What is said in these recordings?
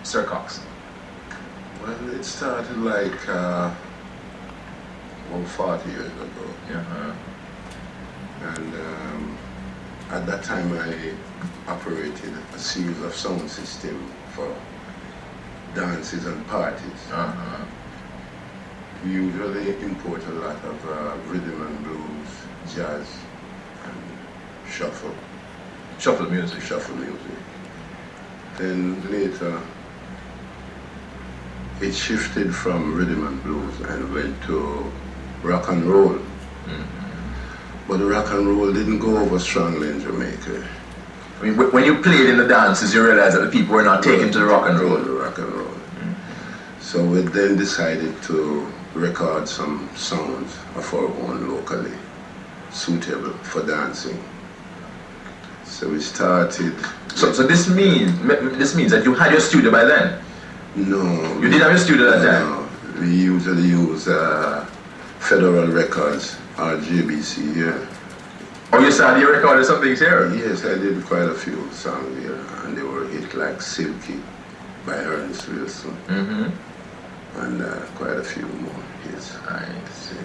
Sir Cox? Well, it started like about 40 years ago. Uh-huh. And at that time I operated a series of sound system for dances and parties. Uh-huh. We usually import a lot of rhythm and blues, jazz, and shuffle. Shuffle music. Shuffle music. Then later, it shifted from rhythm and blues and went to rock and roll. Mm-hmm. But the rock and roll didn't go over strongly in Jamaica. I mean, when you played in the dances, you realized that the people were not taken to the rock and roll. The rock and roll. Mm-hmm. So we then decided to record some songs of our own locally, suitable for dancing. So we started. So this means that you had your studio by then? No. You didn't have your studio at that time? No. We usually use Federal Records or JBC here. Oh, you started your recording some things here? Yes, I did quite a few songs here, and they were hit like Silky by Ernest Wilson. Mm-hmm. And quite a few more hits. I see.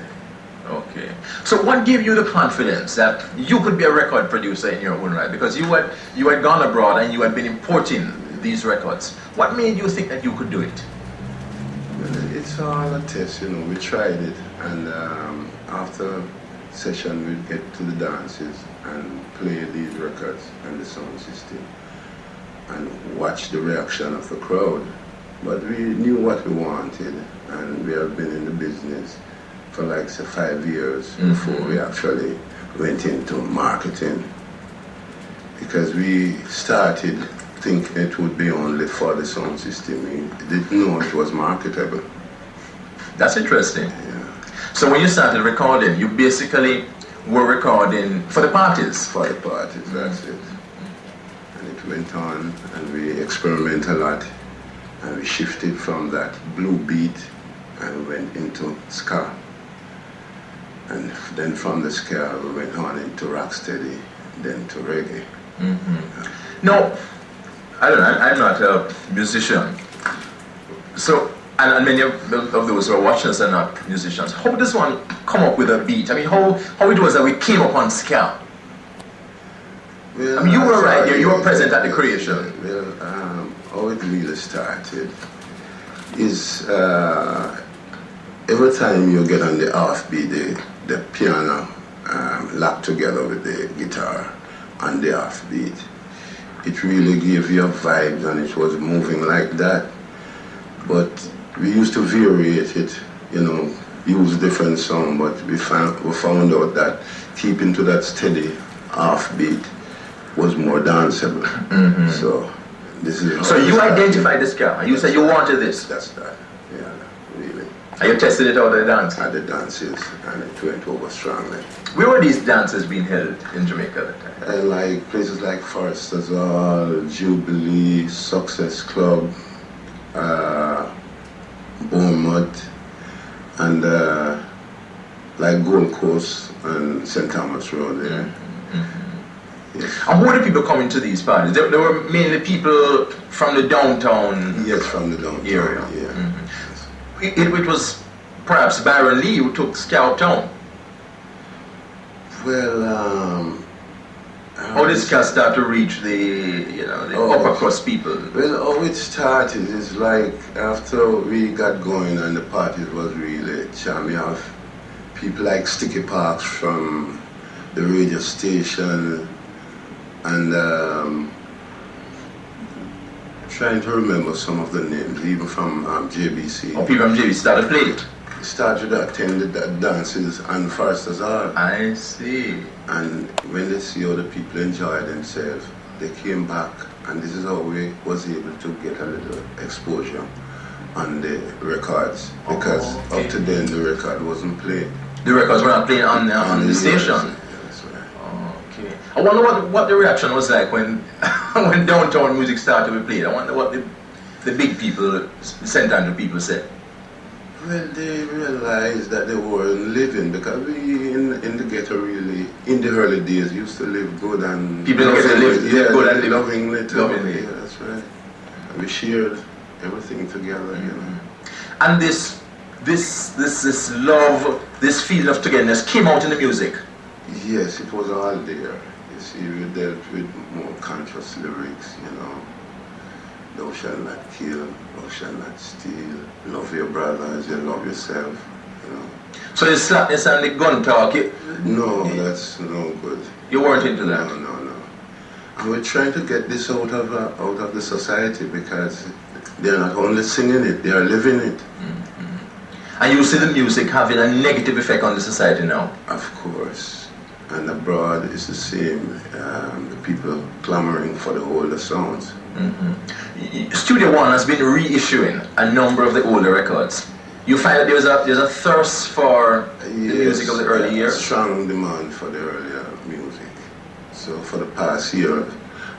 Okay. So what gave you the confidence that you could be a record producer in your own right? Because you had gone abroad and you had been importing these records. What made you think that you could do it? Well, it's all a test, you know. We tried it, and after session we'd get to the dances and play these records and the sound system and watch the reaction of the crowd. But we knew what we wanted, and we have been in the business for like say 5 years before we actually went into marketing. Because we started thinking it would be only for the sound system. We didn't know it was marketable. That's interesting. Yeah. So when you started recording, you basically were recording for the parties? For the parties, that's it. And it went on, and we experimented a lot. And we shifted from that blue beat and went into ska. And then from the ska we went on into rocksteady, then to reggae. Mm-hmm. No, I don't know, I'm not a musician. So, and many of those who are watching us are not musicians. How does one come up with a beat? I mean, how it was that we came upon ska? Well, I mean, you were right there, you were present at the creation. Well, how it really started is every time you get on the offbeat, the piano locked together with the guitar on the offbeat. It really gave you a vibe, and it was moving like that. But we used to variate it, you know, use different sound, but we found out that keeping to that steady offbeat was more danceable. Mm-hmm. So this is. So you identified the ska. You said you wanted this. That's that. Yeah, really. And you tested it out at the dance? At the dances, and it went over strongly. Where were these dances being held in Jamaica at that time? And like places like Forester's Hall, Jubilee, Success Club, Bournemouth, and like Gold Coast and St. Thomas Road there. Mm-hmm. Yes. And who were the people coming to these parties? There were mainly people from the downtown. Yes, from the downtown area. Yeah. Mm-hmm. It was perhaps Byron Lee who took ska uptown. Well, how did ska start to reach the upper crust people? Well, how it started is like after we got going and the parties was really charming. You have people like Sticky Parks from the radio station, and trying to remember some of the names, even from JBC. Oh, people from JBC started playing? Started to attend the dances and Forester's Hall. I see. And when they see how the people enjoy themselves, they came back, and this is how we was able to get a little exposure on the records, because up to then the record wasn't played. The records were not playing on the station? Yeah, that's right. Okay. I wonder what the reaction was like when when downtown music started to be played. I wonder what the big people, St. Andrew people said. Well, they realized that they weren't living, because we in the ghetto really, in the early days, used to live good and... People in the ghetto live good and live lovingly too. Lovingly. Yeah, that's right. And we shared everything together, you know. And this love, this feeling of togetherness came out in the music. Yes, it was all there. You see, we dealt with more conscious lyrics, you know. Thou shalt not kill, thou shalt not steal, love your brother as you love yourself, you know. So the slackness and the gun talk, No, that's no good. You weren't into that? No. And we're trying to get this out of the society because they're not only singing it, they are living it. And you see the music having a negative effect on the society now? Of course. And abroad it's the same. The people clamoring for the older sounds. Studio One has been reissuing a number of the older records. You find that there's a thirst for the music of the early years? Strong demand for the earlier music. So for the past year,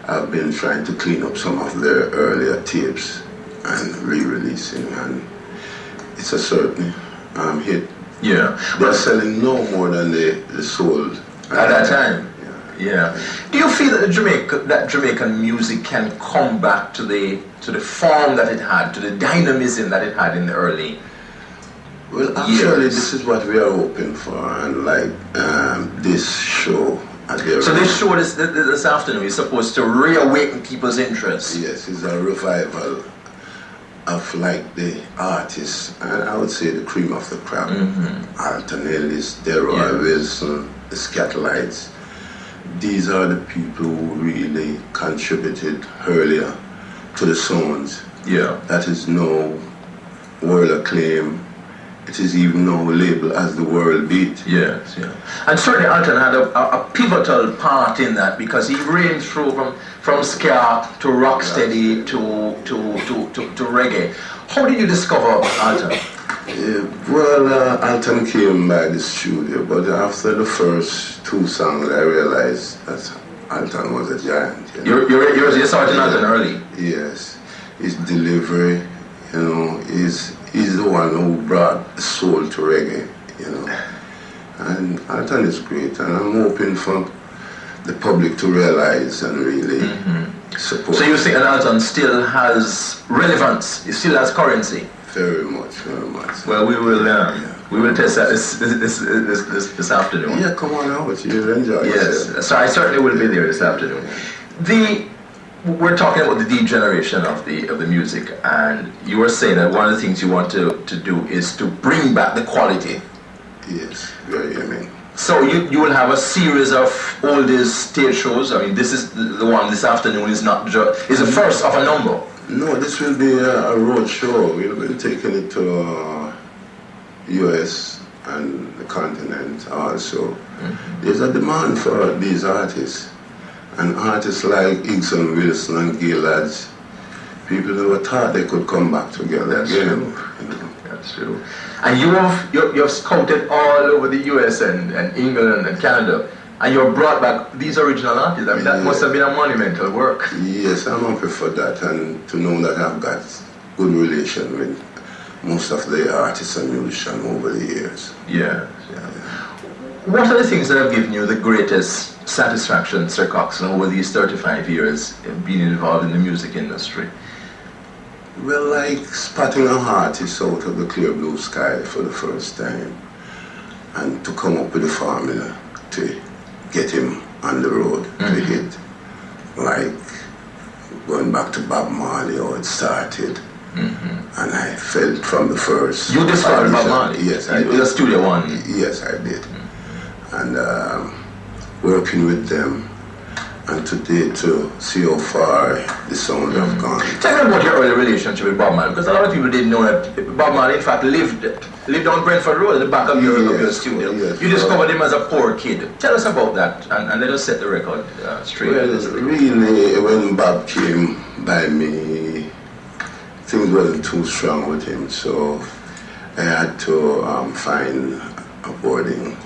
I've been trying to clean up some of their earlier tapes and re-releasing, and it's a certain hit. Yeah. They're selling no more than they sold at that time. Yeah. Do you feel that Jamaican music can come back to the form that it had, to the dynamism that it had in the early? Well, actually, this is what we are hoping for, and like this show. So this show this afternoon is supposed to reawaken people's interest. Yes, it's a revival of like the artists, and I would say the cream of the crop. Alton Ellis, Delroy Wilson, the Scatolites. These are the people who really contributed earlier to the sounds. Yeah. That is no world acclaim. It is even now labeled as the world beat. Yes, yeah. And certainly Alton had a pivotal part in that because he ranged through from ska to rocksteady to reggae. How did you discover Alton? Alton came by the studio, but after the first two songs I realized that Alton was a giant. You started Alton early? Yes. His delivery, you know, he's the one who brought soul to reggae, you know. And Alton is great, and I'm hoping for the public to realize and really support. So you think Alton still has relevance? It still has currency? Very much, very much. Well, we will test that this afternoon. Yeah, come on out. You'll enjoy it. Yes, so I certainly will be there this afternoon. We're talking about the degeneration of the music, and you were saying that one of the things you want to do is to bring back the quality. Yes, very, I mean. So you will have a series of oldies stage shows. I mean, this is the one this afternoon is not is the first of a number. No, this will be a road show. We'll be taking it to US and the continent also. There's a demand for these artists. And artists like Coxsone, Wilson and Gillard's, people who thought they could come back together again. True. You know. That's true. And you've scouted all over the US and England and Canada, and you've brought back these original artists. I mean, that must have been a monumental work. Yes, I'm happy for that, and to know that I've got good relation with most of the artists and musicians over the years. Yeah. What are the things that have given you the greatest satisfaction, Sir Coxsone, over these 35 years of being involved in the music industry? Well, like spotting an artist out of the clear blue sky for the first time, and to come up with a formula to get him on the road to hit. Like going back to Bob Marley, how it started. And I felt from the first. You discovered Bob Marley? Yes, I did. The Studio One? Yes, I did. And working with them, and today to see how far the sound have gone. Tell me about your early relationship with Bob Marley, because a lot of people didn't know that Bob Marley in fact lived on Brentford Road at the back of your studio. Yes, you discovered him as a poor kid. Tell us about that, and let us set the record straight. Well, really, when Bob came by me, things wasn't too strong with him, so I had to find a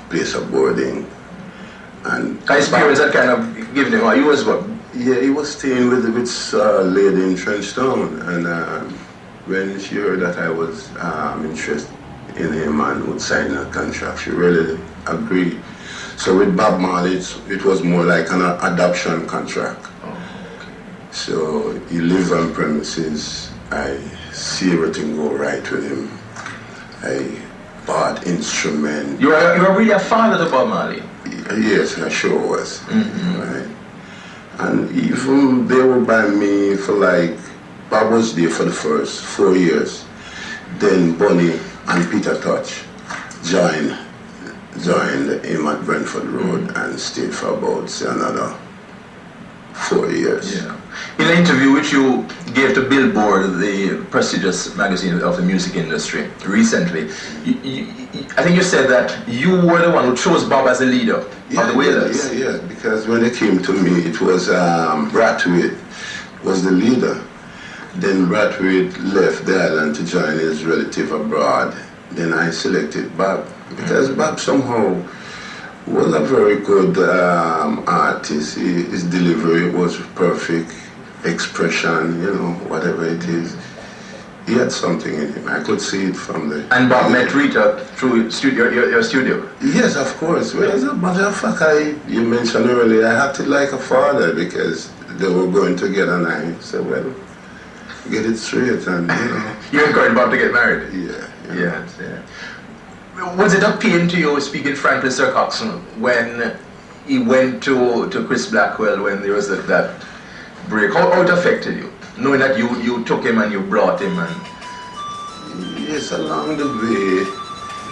place of boarding. And his parents had kind of given him, he was what? Yeah, he was staying with a lady in Trenchtown, and when she heard that I was interested in him and would sign a contract, she really agreed. So with Bob Marley, it was more like an adoption contract. Oh, okay. So he lived on premises I see everything go right with him. I bought instrument. You were really a fan of the Bob Marley? Yes, I sure was. Right? And even they were by me for like, I was there for the first 4 years. Then Bonnie and Peter Touch joined him at Brentford Road and stayed for about say, another 4 years. Yeah. In an interview which you gave to Billboard, the prestigious magazine of the music industry, recently, I think you said that you were the one who chose Bob as the leader of the Wailers. Yeah, because when they came to me, it was Brathwaite was the leader. Then Brathwaite left the island to join his relative abroad. Then I selected Bob, because Bob somehow was a very good artist. His delivery was perfect, expression, whatever it is. He had something in him. I could see it from the... And Bob met Rita through your studio? Yes, of course. Well, as a matter of fact, you mentioned earlier, I acted like a father because they were going together, and I said, well, get it straight, and You encouraged Bob to get married? Yeah. Was it a pain to you, speaking frankly, Sir Coxsone, when he went to Chris Blackwell when there was that break? How it affected you, knowing that you took him and you brought him? And yes, along the way,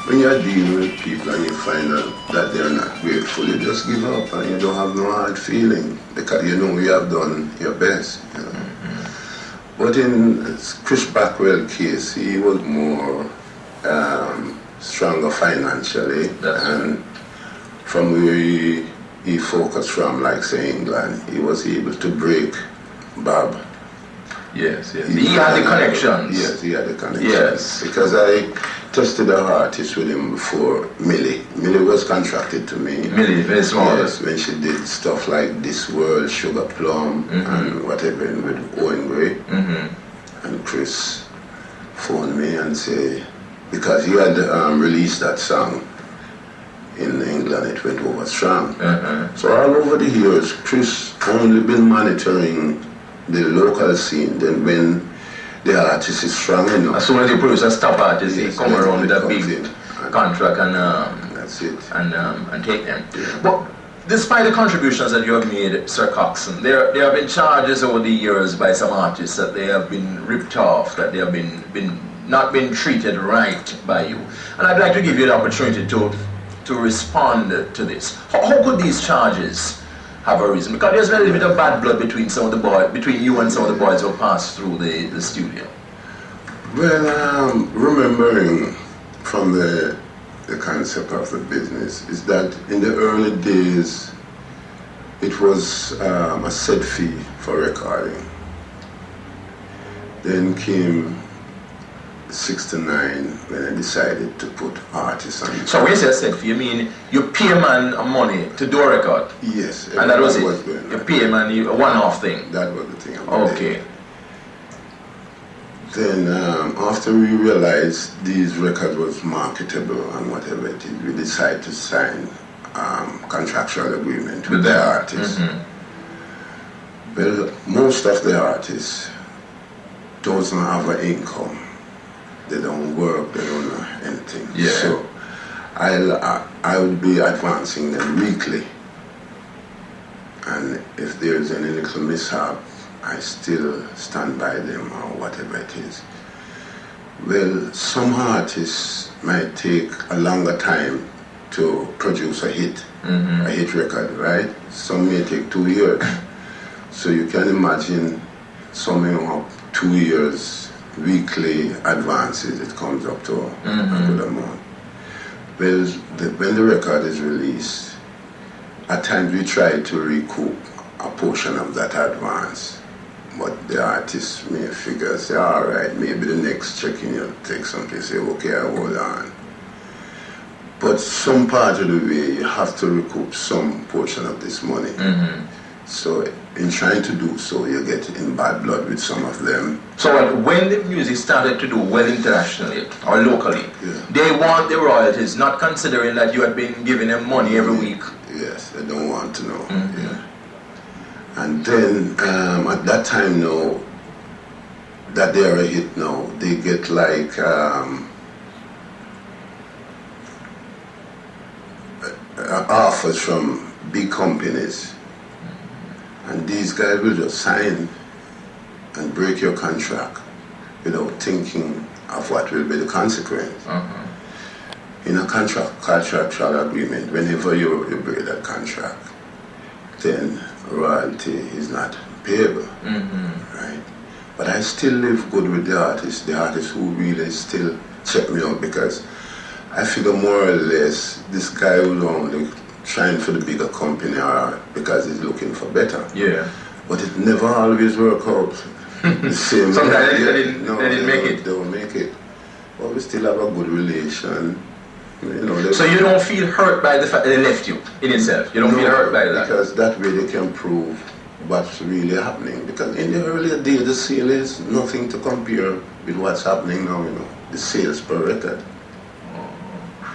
when you're dealing with people and you find out that they're not grateful, you just give up and you don't have no hard feeling because you know you have done your best. But in Chris Blackwell's case, he was more stronger financially, and from where he focused from, like say England, he was able to break Bob. Yes. He had the connections. Yes, he had the connections. Yes. Because I tested an artist with him before, Millie. Millie was contracted to me. Millie, very small. Yes, when she did stuff like This World, Sugar Plum, and whatever with Owen Gray. And Chris phoned me and say, because he had released that song in England, it went over strong. So all over the years, Chris only been monitoring the local scene. Then when the artist is strong enough, as soon as the producer stop artists, yes, they come around with a big contract and that's it. And take them. Yeah. But despite the contributions that you have made, Sir Coxsone, there have been charges over the years by some artists that they have been ripped off, that they have been not been treated right by you. And I'd like to give you the opportunity to respond to this. How could these charges have arisen? Because there's a little bit of bad blood between between you and some of the boys who passed through the studio. Well, remembering from the concept of the business is that in the early days, it was a set fee for recording. Then came 69 when I decided to put artists on. So when you say set fee, you mean you pay a man money to do a record? Yes. And that was it? You pay a man a one-off thing? That was the thing. Okay. Then after we realized these records was marketable and whatever it is, we decided to sign contractual agreement with the artists. Well, most of the artists doesn't have an income. They don't work, they don't know anything. Yeah. So I would be advancing them weekly. And if there's any little mishap, I still stand by them or whatever it is. Well, some artists might take a longer time to produce a hit record, right? Some may take 2 years. So you can imagine summing up 2 years weekly advances, it comes up to a good amount. Well, when the record is released, at times we try to recoup a portion of that advance. But the artist may figure, say, all right, maybe the next check-in you'll take something, say, okay, I'll hold on. But some part of the way, you have to recoup some portion of this money. So in trying to do so, you get in bad blood with some of them. So when the music started to do well internationally or locally, they want the royalties, not considering that you had been giving them money every week. Yes, they don't want to know. Yeah. And then at that time now, that they are a hit now, they get like offers from big companies, and these guys will just sign and break your contract without thinking of what will be the consequence. In a contractual agreement, whenever you break that contract, then royalty is not payable, right? But I still live good with the artists who really still check me out, because I figure more or less this guy was only trying for the bigger company or because he's looking for better. Yeah. But it never always work out the same. Sometimes they didn't make it. They don't make it. But we still have a good relation. You know, so you don't feel hurt by the fact that they left you in itself? You don't feel hurt by that? Because that way they can prove what's really happening. Because in the earlier days, the sale is nothing to compare with what's happening now, you know. The sales per record.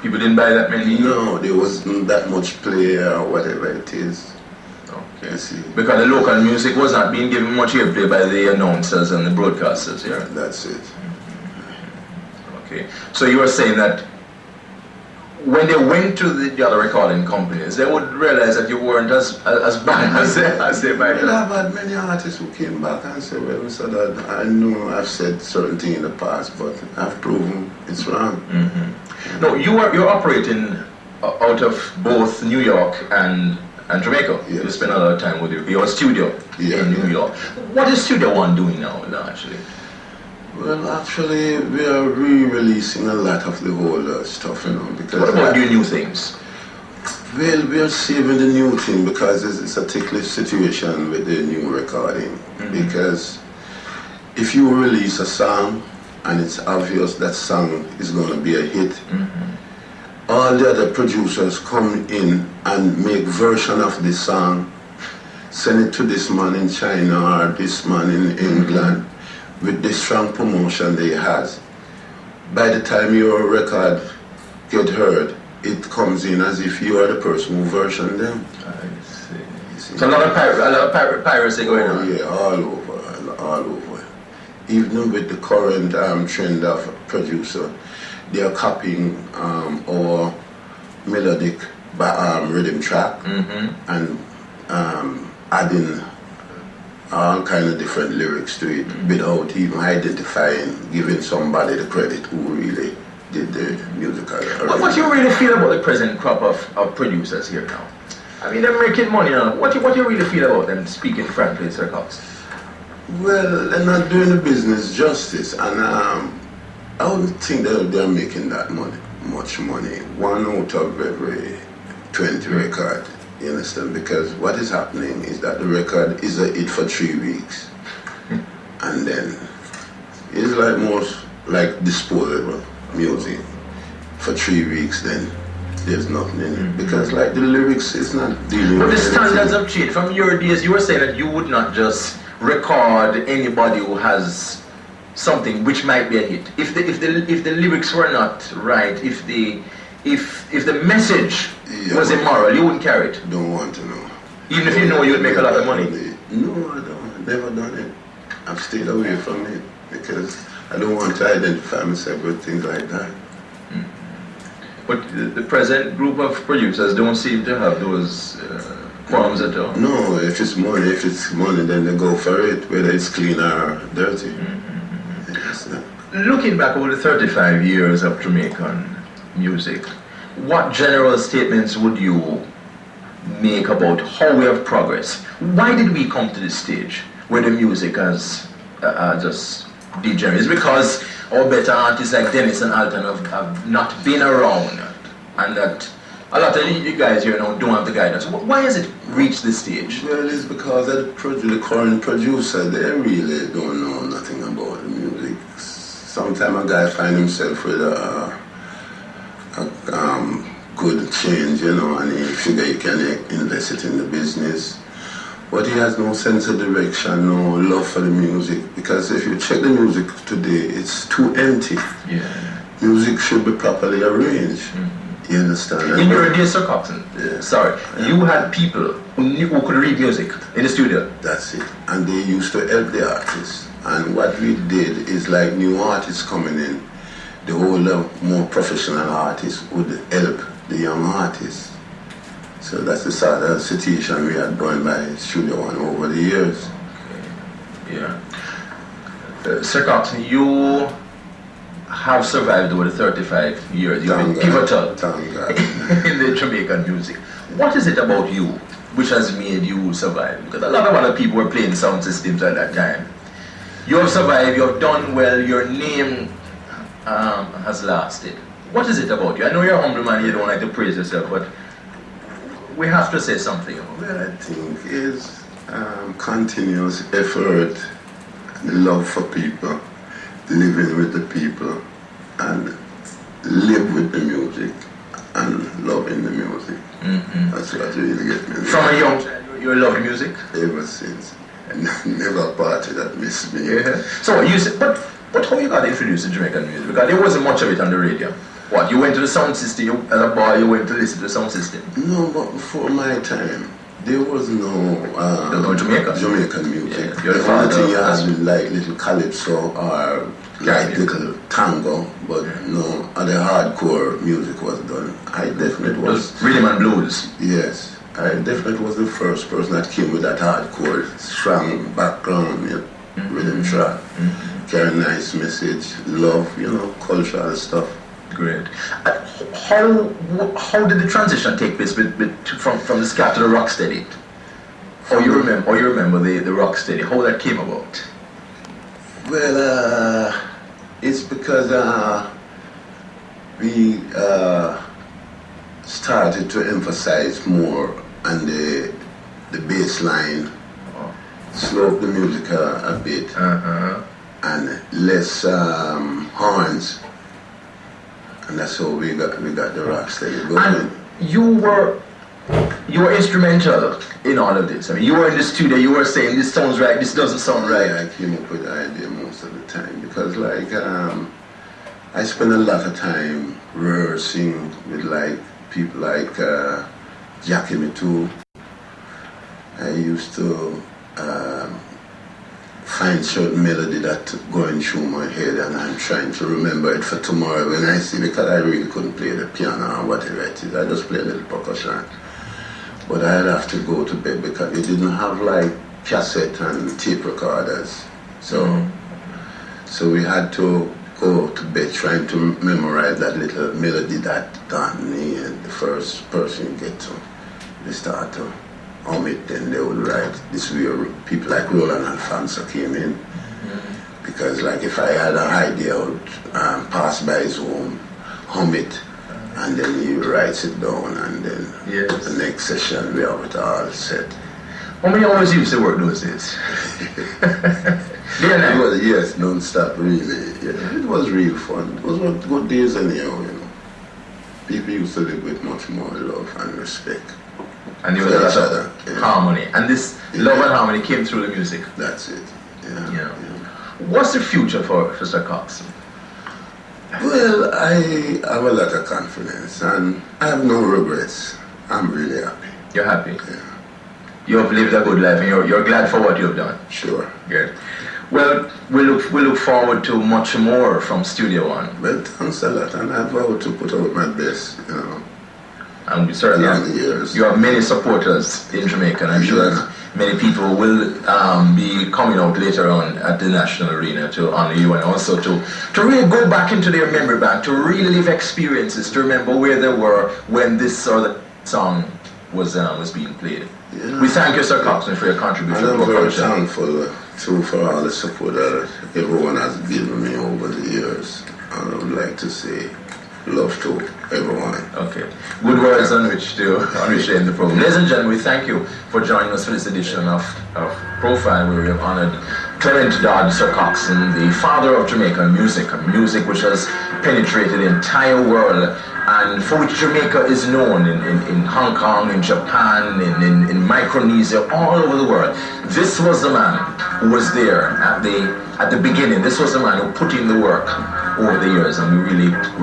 People didn't buy that many? No, there wasn't that much play or whatever it is. Okay. Because the local music was not being given much airplay by the announcers and the broadcasters, yeah? That's it. Okay. So you were saying that when they went to the other recording companies, they would realize that you weren't as bad as they might have. Well, I've had many artists who came back and said, well, Mr. Dodd, I know I've said certain things in the past, but I've proven it's wrong. No, you're operating out of both New York and Jamaica. Yes. You spend a lot of time with your studio in New York. What is Studio One doing now actually? Well, actually, we are re-releasing a lot of the older stuff, you know. Because what about doing new things? Well, we are saving the new thing because it's a ticklish situation with the new recording. Because if you release a song and it's obvious that song is going to be a hit, all the other producers come in and make version of this song, send it to this man in China or this man in England, with the strong promotion they has. By the time your record get heard, it comes in as if you are the person who versioned them. I see. So a lot of piracy going on? Yeah, all over. Even with the current trend of producer, they are copying our melodic rhythm track and adding all kind of different lyrics to it without even identifying, giving somebody the credit who really did the musical. What do you really feel about the present crop of producers here now? I mean, they're making money now. What do you really feel about them, speaking frankly, Sir Cox? Well, they're not doing the business justice, and I wouldn't think that they're making that much money. 1 out of every 20 record. You understand? Because what is happening is that the record is a hit for 3 weeks. And then it's like most like disposable music. For 3 weeks, then there's nothing in it. Because like the lyrics is not dealing with But the standards anything. have changed. From your days, you were saying that you would not just record anybody who has something which might be a hit. If the lyrics were not right, if the message was immoral, you wouldn't carry it. Don't want to know. Even if you know you'd make a lot of money. No, I don't. Never done it. I've stayed away from it because I don't want to identify myself with things like that. But the present group of producers don't seem to have those qualms at all. No, if it's money, then they go for it, whether it's clean or dirty. Yes, Looking back over the 35 years of Jamaican music, what general statements would you make about how we have progressed? Why did we come to this stage where the music has just degenerated? It's because our better artists like Dennis and Alton have not been around, and that a lot of you guys here now don't have the guidance. Why has it reached this stage? Well, it's because the current producer, they really don't know nothing about the music. Sometimes a guy finds himself with a good change, you know, and he figure he can invest it in the business. But he has no sense of direction, no love for the music, because if you check the music today, it's too empty. Yeah. Music should be properly arranged. You understand? In your days, Sir Coxsone, you had people who could read music in the studio. That's it. And they used to help the artists. And what we did is like new artists coming in, the older, more professional artists would help the young artists. So that's the sort of situation we had done by Studio One over the years. Okay. Yeah. Sir Coxsone, you have survived over the 35 years. You've been pivotal in the Jamaican music. What is it about you which has made you survive? Because a lot of other people were playing sound systems at that time. You have survived, you have done well, your name has lasted. What is it about you? I know you're a humble man, you don't like to praise yourself, but we have to say something about it. Well, I think it's continuous effort, the love for people, living with the people, and live with the music, and loving the music. Mm-hmm. That's what really gets me. From a young child, you love music? Ever since. Never a party that missed me. Yeah. So you said, but how you got introduced to Jamaican music? Because there wasn't much of it on the radio. What, you went to the sound system, as a boy you went to listen to the sound system? No, but before my time, there was no Jamaican music. Yeah. The only thing you had was like little calypso or like little tango, but no other hardcore music was done. I definitely was. Rhythm and blues? Yes. I definitely was the first person that came with that hardcore, strong background, rhythm track, carry a nice message, love, cultural stuff. Great. How did the transition take place from the ska to the rocksteady? Or you remember the rocksteady? How that came about? Well, it's because we started to emphasize more on the bass line, slow up the music a bit, and less horns, and that's how we got the rocksteady going. And you were instrumental in all of this. I mean, you were in the studio, you were saying this sounds right, this doesn't sound right. Yeah, I came up with the idea most of the time because I spend a lot of time rehearsing with people like Jackie Me Too. I used to find certain melody that going through my head and I'm trying to remember it for tomorrow when I see, because I really couldn't play the piano or whatever it is. I just play a little percussion. But I'd have to go to bed because we didn't have like cassette and tape recorders. So we had to go to bed trying to memorize that little melody that Donny and the first person get to. They start to hum it, then they would write. This is where people like Roland Alfonso came in. Because like if I had an idea, I would pass by his home, hum it, and then he writes it down, and then the next session we have it all set. How many hours used to work those days? Yes, non-stop really. Yeah, it was real fun. It was good days anyhow, People used to live with much more love and respect. And there was a lot of harmony. And this love and harmony came through the music. That's it. Yeah. What's the future for Mr. Coxsone? Well, I have a lot of confidence and I have no regrets. I'm really happy. You're happy? Yeah. You have lived a good life and you're glad for what you've done? Sure. Good. Well, we look forward to much more from Studio One. Well, thanks a lot, and I vow to put out my best, And we certainly you have many supporters in Jamaica, and I'm sure that many people will be coming out later on at the National Arena to honor you, and also to really go back into their memory bank, to really live experiences, to remember where they were when this or the song was being played. Yeah. We thank you, Sir Coxsone, for your contribution. And I'm very thankful too for all the support that everyone has given me over the years. And I would like to say love to everyone. Okay. Good words on which to end the program. Ladies and gentlemen, we thank you for joining us for this edition of Profile, where we have honored Clement Dodd, Sir Coxsone, the father of Jamaican music which has penetrated the entire world, and for which Jamaica is known in Hong Kong, in Japan, in Micronesia, all over the world. This was the man who was there at the beginning. This was the man who put in the work over the years, and we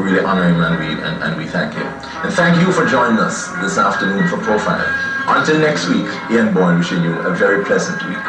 really honor him and we thank him. And thank you for joining us this afternoon for Profile. Until next week, Ian Bourne wishing you a very pleasant week.